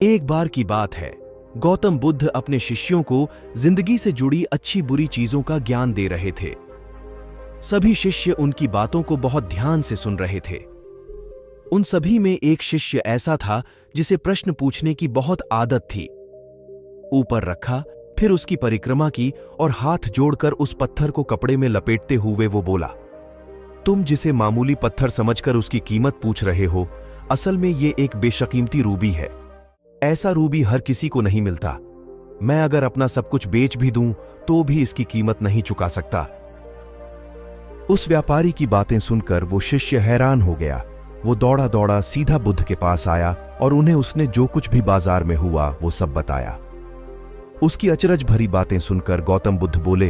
एक बार की बात है, गौतम बुद्ध अपने शिष्यों को जिंदगी से जुड़ी अच्छी बुरी चीजों का ज्ञान दे रहे थे। सभी शिष्य उनकी बातों को बहुत ध्यान से सुन रहे थे। उन सभी में एक शिष्य ऐसा था जिसे प्रश्न पूछने की बहुत आदत थी। ऊपर रखा, फिर उसकी परिक्रमा की और हाथ जोड़कर उस पत्थर को कपड़े में लपेटते हुए वो बोला, तुम जिसे मामूली पत्थर समझकर उसकी कीमत पूछ रहे हो, असल में ये एक बेशकीमती रूबी है। ऐसा रूबी हर किसी को नहीं मिलता। मैं अगर अपना सब कुछ बेच भी दूं तो भी इसकी कीमत नहीं चुका सकता। उस व्यापारी की बातें सुनकर वो शिष्य हैरान हो गया। वो दौड़ा दौड़ा सीधा बुद्ध के पास आया और उन्हें उसने जो कुछ भी बाजार में हुआ वो सब बताया। उसकी अचरज भरी बातें सुनकर गौतम बुद्ध बोले,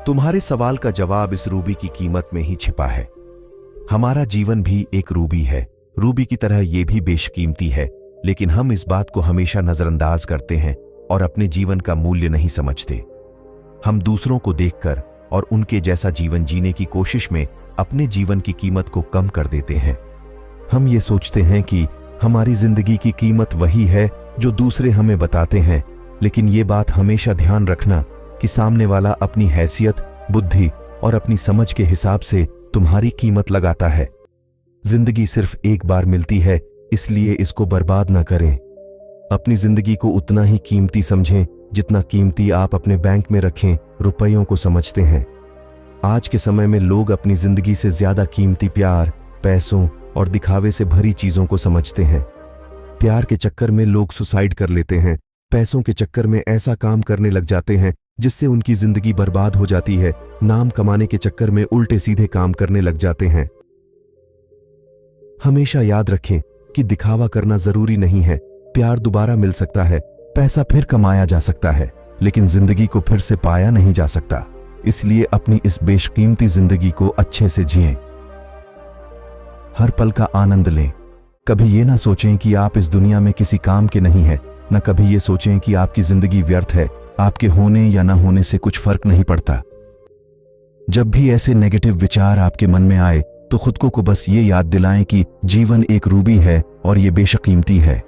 तुम्हारे सवाल का जवाब इस रूबी की कीमत में ही छिपा है। हमारा जीवन भी एक रूबी है। रूबी की तरह यह भी बेशकीमती है, लेकिन हम इस बात को हमेशा नजरअंदाज करते हैं और अपने जीवन का मूल्य नहीं समझते। हम दूसरों को देखकर और उनके जैसा जीवन जीने की कोशिश में अपने जीवन की कीमत को कम कर देते हैं। हम ये सोचते हैं कि हमारी जिंदगी की कीमत वही है जो दूसरे हमें बताते हैं, लेकिन ये बात हमेशा ध्यान रखना कि सामने वाला अपनी हैसियत, बुद्धि और अपनी समझ के हिसाब से तुम्हारी कीमत लगाता है। जिंदगी सिर्फ एक बार मिलती है, इसलिए इसको बर्बाद ना करें। अपनी जिंदगी को उतना ही कीमती समझें जितना कीमती आप अपने बैंक में रखें रुपयों को समझते हैं। आज के समय में लोग अपनी जिंदगी से ज्यादा कीमती प्यार, पैसों और दिखावे से भरी चीजों को समझते हैं। प्यार के चक्कर में लोग सुसाइड कर लेते हैं। पैसों के चक्कर में ऐसा काम करने लग जाते हैं जिससे उनकी जिंदगी बर्बाद हो जाती है। नाम कमाने के चक्कर में उल्टे सीधे काम करने लग जाते हैं। हमेशा याद रखें कि दिखावा करना जरूरी नहीं है। प्यार दोबारा मिल सकता है, पैसा फिर कमाया जा सकता है, लेकिन जिंदगी को फिर से पाया नहीं जा सकता। इसलिए अपनी इस बेशकीमती जिंदगी को अच्छे से जिएं। हर पल का आनंद लें। कभी ये ना सोचें कि आप इस दुनिया में किसी काम के नहीं हैं, न कभी ये सोचें कि आपकी जिंदगी व्यर्थ है। आपके होने या ना होने से कुछ फर्क नहीं पड़ता। जब भी ऐसे नेगेटिव विचार आपके मन में आए तो खुद को बस ये याद दिलाएं कि जीवन एक रूबी है और ये बेशकीमती है।